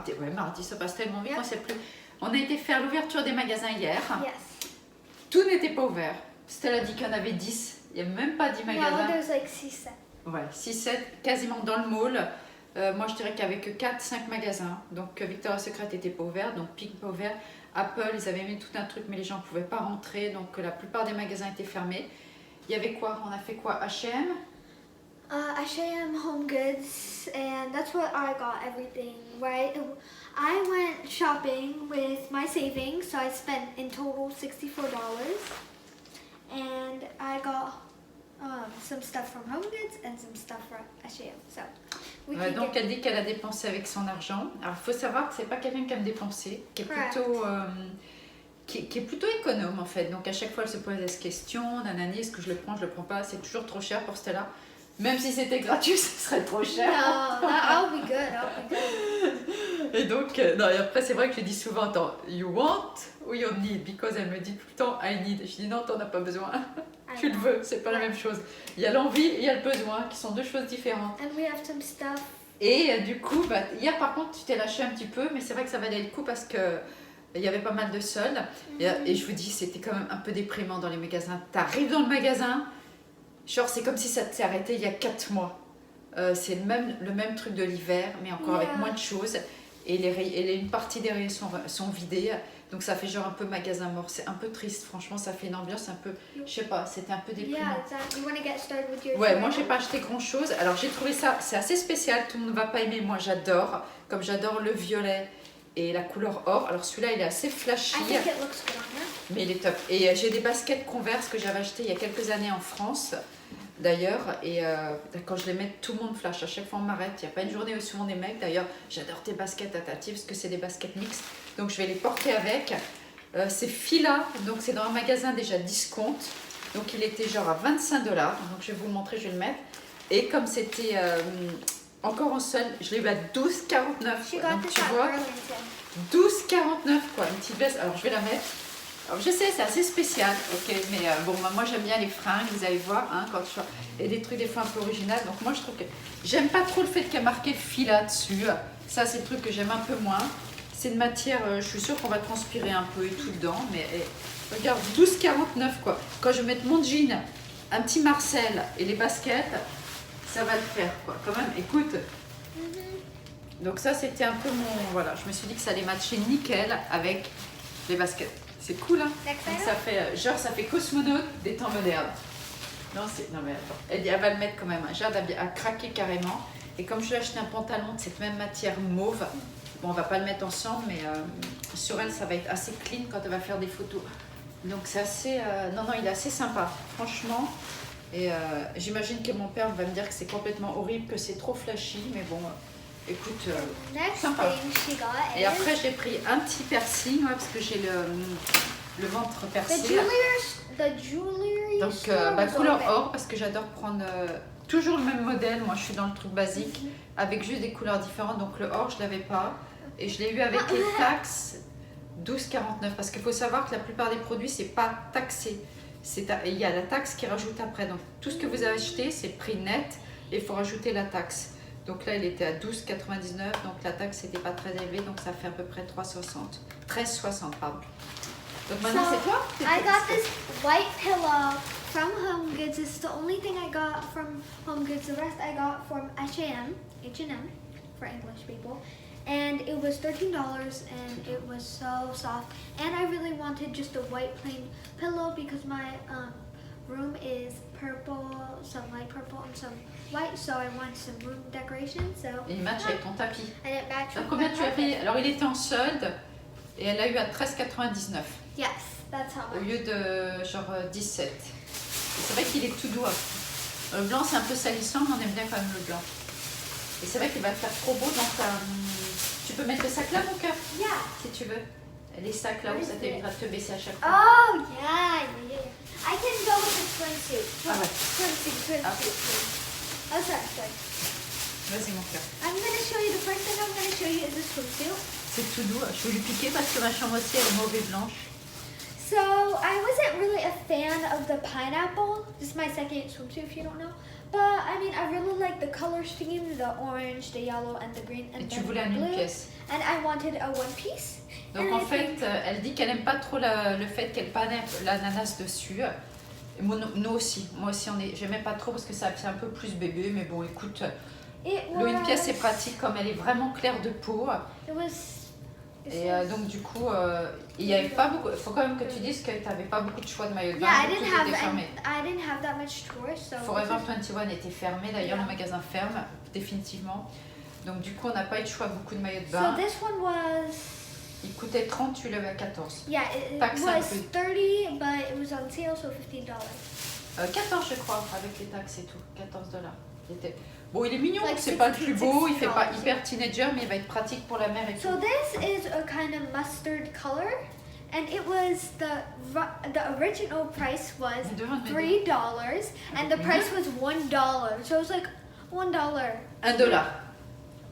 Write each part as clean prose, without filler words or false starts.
mardi. Ouais, mardi, ça passe tellement vite, on sait plus. On a été faire l'ouverture des magasins hier. Yes. Tout n'était pas ouvert. Stella a dit qu'il y en avait 10. Il n'y a même pas 10 magasins. No, there's like 6. Ouais, 6-7, quasiment dans le mall. Moi, je dirais qu'il n'y avait que 4-5 magasins. Donc, Victoria's Secret n'était pas ouvert, donc Pink pas ouvert. Apple, ils avaient mis tout un truc, mais les gens ne pouvaient pas rentrer. Donc, la plupart des magasins étaient fermés. Il y avait quoi? On a fait quoi? H&M? H&M, Home Goods, and that's what I got everything, right? I went shopping with my savings, so I spent in total $64. And I got some stuff from Home Goods and some stuff from H&M. So we can Donc, elle dit qu'elle a dépensé avec son argent. Alors, il faut savoir que c'est pas quelqu'un qui aime dépenser, qui est plutôt... qui est plutôt économe en fait, donc à chaque fois elle se pose cette question, nanani, est-ce que je le prends, je le prends pas, c'est toujours trop cher pour Stella, même si c'était gratuit, ce serait trop cher. No, I'll be good, Et donc, non, et après c'est vrai que je dis souvent, attends, you want ou you need, because elle me dit tout le temps I need, je dis non, t'en as pas besoin, tu le veux, c'est pas la même chose. Il y a l'envie et il y a le besoin, qui sont deux choses différentes. And we have some stuff. Et du coup, hier par contre tu t'es lâché un petit peu, mais c'est vrai que ça valait le coup parce que il y avait pas mal de soldes. Et je vous dis, c'était quand même un peu déprimant dans les magasins. T'arrives dans le magasin, genre c'est comme si ça t'est arrêté il y a 4 mois. C'est le même truc de l'hiver, mais encore avec moins de choses. Et une partie des rayons sont vidés. Donc ça fait genre un peu magasin mort. C'est un peu triste, franchement, ça fait une ambiance un peu... Je sais pas, c'était un peu déprimant. Yeah, exactly. You want to get started with your Ouais, moi j'ai pas acheté grand chose. Alors j'ai trouvé ça, c'est assez spécial, tout le monde ne va pas aimer. Moi j'adore, comme j'adore le violet et la couleur or. Alors celui-là il est assez flashy, I think it looks good on her. mais il est top. Et j'ai des baskets Converse que j'avais achetées il y a quelques années en France d'ailleurs. Et quand je les mets, tout le monde flash. À chaque fois on m'arrête. Il n'y a pas une journée où souvent des mecs. D'ailleurs j'adore tes baskets à Tati parce que c'est des baskets mixtes. Donc je vais les porter avec. C'est Fila, donc c'est dans un magasin déjà discount. Donc il était genre à 25 $. Donc je vais vous le montrer, je vais le mettre. Et comme c'était encore en solde, je l'ai eu à 12,49 $. Donc tu vois, 12,49 quoi, une petite veste. Alors je vais la mettre. Alors je sais, c'est assez spécial, ok, mais bon, moi j'aime bien les fringues, vous allez voir, hein, quand je fais et des trucs des fois un peu originaux. Donc moi je trouve que j'aime pas trop le fait qu'il y a marqué Fila dessus. Ça c'est le truc que j'aime un peu moins. C'est une matière, je suis sûre qu'on va transpirer un peu et tout dedans, mais regarde, 12,49 quoi. Quand je vais mettre mon jean, un petit Marcel et les baskets, ça va le faire quoi. Quand même, écoute. Donc ça c'était un peu mon, voilà, je me suis dit que ça allait matcher nickel avec les baskets. C'est cool hein. Donc ça fait, genre ça fait cosmonaute des temps modernes. Non mais attends, elle va le mettre quand même. Jade a craqué carrément. Et comme je lui ai acheté un pantalon de cette même matière mauve, bon, on va pas le mettre ensemble, mais sur elle, ça va être assez clean quand elle va faire des photos. Donc c'est assez... non, il est assez sympa, franchement. Et j'imagine que mon père va me dire que c'est complètement horrible, que c'est trop flashy, mais bon, écoute, sympa. Et après, j'ai pris un petit piercing, parce que j'ai le ventre percé. Donc, couleur or, parce que j'adore prendre... toujours le même modèle, moi je suis dans le truc basique, avec juste des couleurs différentes. Donc le or, je ne l'avais pas. Et je l'ai eu avec les taxes 12,49. Parce qu'il faut savoir que la plupart des produits, c'est pas taxé. Il y a la taxe qui rajoute après. Donc tout ce que vous avez acheté, c'est prix net et il faut rajouter la taxe. Donc là, il était à 12,99. Donc la taxe n'était pas très élevée. Donc ça fait à peu près 13,60, pardon. Donc maintenant, c'est toi? I got this white pillow from Home Goods. This is the only thing I got from Home Goods. The rest I got from H&M for English people. And it was $13 and it was so soft. And I really wanted just a white plain pillow because my room is purple, some light purple and some white. So I want some room decoration. So et il match avec ton tapis. And it matched with combien my tu as payé? carpet. Alors il était en solde et elle a eu à 13,99. Yes, that's how Au much. lieu de genre 17. Et c'est vrai qu'il est tout doux. Le blanc c'est un peu salissant, mais on aime bien quand même le blanc. Et c'est vrai qu'il va faire trop beau dans ta... Tu peux mettre le sac là mon cœur? Yeah. Si tu veux. Les sacs là où ça t'évitera de te baisser à chaque fois. Oh, yeah. I can go with the swimsuit. Ah ouais. Swimsuit. Ah. Oh, sorry. Vas-y mon cœur. I'm going to show you, the first thing I'm going to show you is the swimsuit. C'est tout doux. Je vais lui piquer parce que ma chambre aussi elle est mauve et blanche. So, I wasn't really a fan of the pineapple. This is my second swimsuit if you don't know. But I mean, I really like the color scheme, the orange, the yellow, and the green, and Et tu then voulais the en une blue. pièce. And I wanted a one piece. Donc And en I fait, think- elle dit qu'elle aime pas trop le fait qu'elle panne l'ananas dessus. Et nous aussi. Moi aussi, j'aimais pas trop parce que ça fait un peu plus bébé. Mais bon, écoute, une pièce c'est pratique comme elle est vraiment claire de peau. It was. Et donc du coup, il y avait pas beaucoup. Il faut quand même que tu dises que tu n'avais pas beaucoup de choix de maillot de bain. Yeah, tout était fermé. I didn't have that much choice, so. Forever 21 était fermé. D'ailleurs, Yeah. le magasin ferme définitivement. Donc du coup, on n'a pas eu de choix de beaucoup de maillots de So bain. this one was. Il coûtait 30, tu l'avais à 14. Yeah, it Tax was inclus. 30, but it was on sale, so $15. 14 je crois, avec les taxes et tout. 14 dollars. Bon, il est mignon, Like c'est pas le plus beau, il fait pas $60. hyper teenager, mais il va être pratique pour la mère et tout. So this is a kind of mustard color, and it was the original price was $3, and the price was $1. So it was like $1. $1.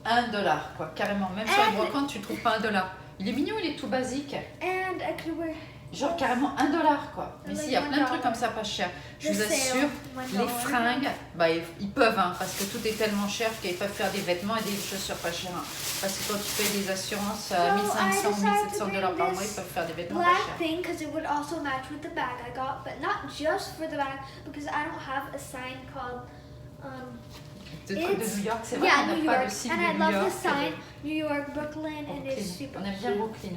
$1, quoi, carrément. Même sur les And- brocantes, tu trouves pas $1. Il est mignon, il est tout basique. And I could wear Genre carrément $1, quoi. Mais Like si, il y a plein de $1. trucs comme ça pas cher. Je The vous sale, assure, $1. les fringues, bah, ils peuvent, hein, parce que tout est tellement cher qu'ils peuvent faire des vêtements et des chaussures pas chères. Hein. Parce que quand tu payes des assurances à So, 1500 I decided to $1,700 par bring mois, ils this peuvent faire des vêtements pas black chers. thing because it would also match with the bag I got, but not just for the bag because I don't have a sign called De it's- New York, c'est vrai yeah, qu'on New n'a pas York, de site and de I New love York. the sign New York, Brooklyn, and Brooklyn. it's super On aime bien cute. Brooklyn.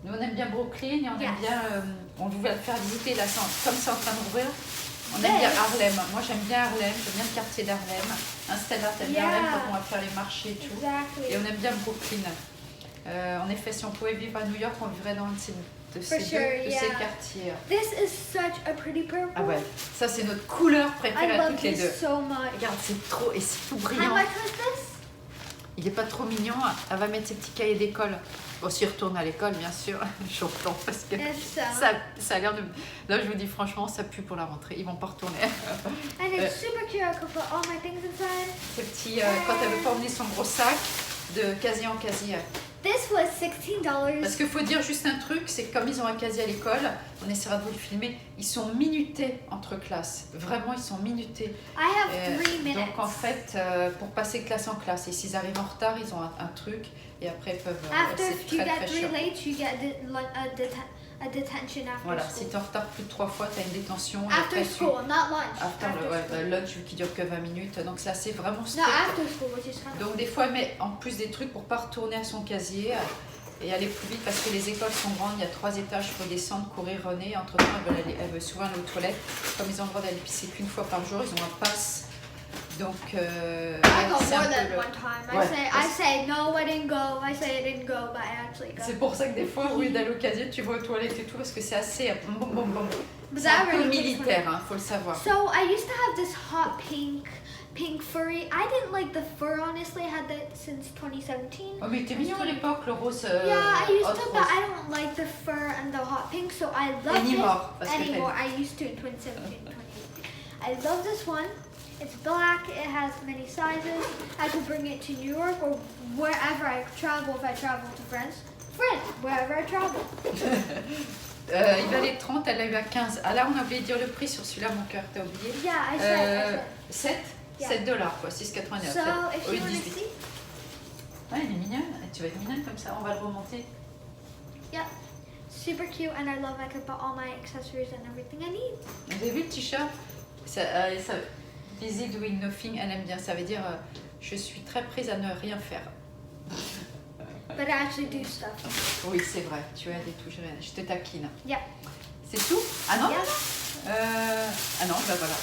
Nous, on aime bien Brooklyn et on Yes. aime bien. On voulait le faire visiter là, comme c'est en train d'ouvrir. On aime Yes. bien Harlem. Moi, j'aime bien Harlem. J'aime bien le quartier d'Harlem. Un Stella, t'aimes bien Yeah. Harlem quand on va faire les marchés et tout. Exactly. Et on aime bien Brooklyn. En effet, si on pouvait vivre à New York, on vivrait dans un de ces, For sure, ces yeah. quartiers. This is such a pretty purple. Ah ouais, ça c'est notre couleur I préférée à love toutes les deux. this so much. Regarde, c'est trop, et c'est tout How brillant. much was this? Il est pas trop mignon. Elle va mettre ses petits cahiers d'école. Bon, s'il retourne à l'école, bien sûr. J'entends parce que It's, ça a l'air de. Là, je vous dis franchement, ça pue pour la rentrée. Ils vont pas retourner. and it's super cute. I could put all my things inside. Ces petits, quand elle veut pas emmener son gros sac de casier en casier. This was $16. Parce qu'il faut dire juste un truc, c'est que comme ils ont un casier à l'école, on essaiera de vous le filmer, ils sont minutés entre classes. Vraiment, ils sont minutés. I have 3 minutes. Donc en fait, pour passer classe en classe, et s'ils arrivent en retard, ils ont un truc, et après ils peuvent. After c'est if you très get très 3 chiant. late, you get a detention after Voilà, si school. tu es en retard plus de 3 fois, tu as une détention. et After après, tu- school, not lunch. After after le ouais, school. le lunch qui dure que 20 minutes. Donc là, c'est vraiment No, strict. after school, which is kind of. Donc des fois, elle met en plus des trucs pour pas retourner à son casier et aller plus vite parce que les écoles sont grandes, il y a 3 étages, il faut descendre, courir, René. Entre-temps, elle veut souvent aller aux toilettes. Comme ils ont le droit d'aller pisser qu'une fois par jour, ils ont un pass. Donc, I go c'est more un peu than le- one time. Ouais, I say no, I didn't go. I say I didn't go, but I actually go. C'est pour ça que des fois, au lieu d'aller au casier, tu vas aux toilettes et tout parce que c'est assez bon, bon, bon. But C'est un that peu really takes militaire, hein, faut le savoir. So I used to have this hot pink furry. I didn't like the fur honestly. I had that since 2017. Oh, mais t'es mignon à l'époque, le rose. Yeah, I used hot to, rose. but I don't like the fur and the hot pink, so I love Anymore, parce this que anymore. I used to in 2017, 2018. I love this one. It's black. It has many sizes. I could bring it to New York or wherever I travel. If I travel to France, wherever I travel. Il valait 30, elle l'a eu à 15. Ah là, on a oublié de dire le prix sur celui-là, mon cœur, t'as oublié. Yeah, I said. 7 Yeah. 7 dollars, quoi, 6,89. So if Au lieu you de want to 18. see, Ouais, elle est mignonne. Tu vas être mignonne comme ça, on va le remonter. yeah, super cute, and I love I could put all my accessories and everything I need. Vous avez vu le t-shirt Busy doing nothing, elle aime bien. Ça veut dire je suis très prise à ne rien faire. But I actually do stuff. Oui, c'est vrai, tu as des touches, je te taquine. Yeah. C'est tout? Ah non? Yeah. Ah non, bah voilà.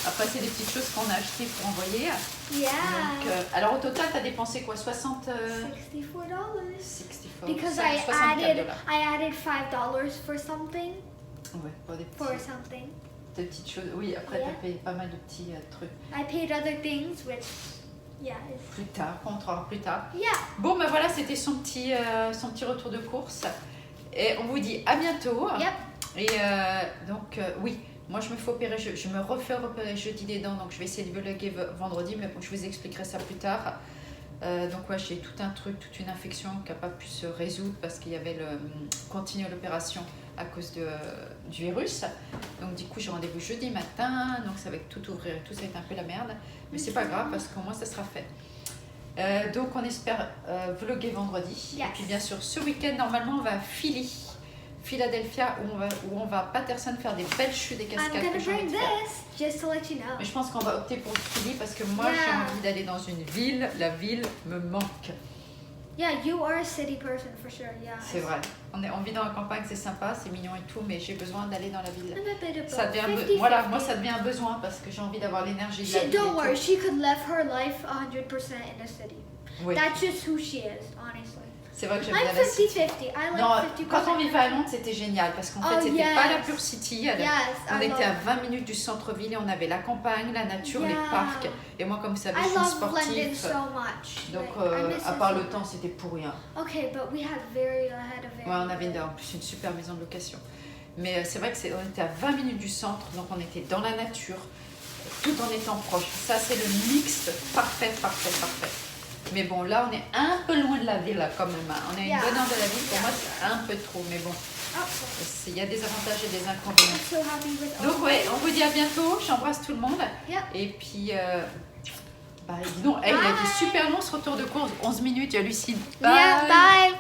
Après, c'est des petites choses qu'on a achetées pour envoyer. Yeah. Donc, alors au total, tu as dépensé quoi? 60 $64. 64 Because 64 I added $5 for something. Ouais, pour des For petits, something. de petites choses. Oui, après, Yeah. tu as payé pas mal de petits trucs. I paid other things, which, yeah. Plus tard, on rentrera plus tard. Yeah. Bon, ben voilà, c'était son petit retour de course. Et on vous dit à bientôt. Yep. Et donc, oui, moi je me fais opérer, je me refais repérer jeudi des dents, donc je vais essayer de vloguer vendredi, mais bon, je vous expliquerai ça plus tard. Donc, ouais, j'ai tout un truc, toute une infection qui n'a pas pu se résoudre parce qu'il y avait continué l'opération à cause du virus. Donc du coup, j'ai rendez-vous jeudi matin, donc ça va être tout ouvrir et tout, ça va être un peu la merde. Mais c'est pas grave parce qu'au moins ça sera fait. Donc on espère vlogger vendredi. Yes. Et puis bien sûr, ce week-end, normalement, on va à Philadelphia, où on va à Patterson faire des belles chutes des I'm cascades gonna que j'ai envie bring de faire. this just to let you know. Mais je pense qu'on va opter pour Philly parce que moi, j'ai Yeah. envie d'aller dans une ville. La ville me manque. Yeah, you are a city person for sure. Yeah. C'est vrai. On vit dans la campagne, c'est sympa, c'est mignon et tout, mais j'ai besoin d'aller dans la ville. I'm a bit of Ça both. devient 50-50. voilà, moi ça devient un besoin parce que j'ai envie d'avoir l'énergie de la ville. Don't et worry, tout. she could live her life 100% in a city. Oui. That's just who she is, honestly. C'est vrai que j'aime I'm bien la city. 50-50. I like Non, 50%. quand on vivait à Londres, c'était génial parce qu'en fait, Oh, c'était yes. pas la pure city. Yes, On I était à love 20 minutes du centre-ville et on avait la campagne, la nature, les Yeah. parcs. Et moi, comme vous savez, je I suis love London sportive. so much. Donc, Like, I miss à it part so le much. temps, c'était pour rien. Okay, but I had a very Ouais, on avait en plus une super maison de location. Mais c'est vrai que on était à 20 minutes du centre, donc on était dans la nature, tout en étant proche. Ça, c'est le mix parfait. Mais bon, là, on est un peu loin de la ville, là, quand même. Hein. On a une Yeah. bonne heure de la ville. Pour moi, c'est un peu trop. Mais bon, Oh, il y a des avantages et des I'm inconvénients. so happy with all Donc, ouais, on vous dit à bientôt. J'embrasse tout le monde. Yeah. Et puis, bah, dis donc, hey, il a été super long ce retour de course. 11 minutes, il y a Lucille. Yeah, bye.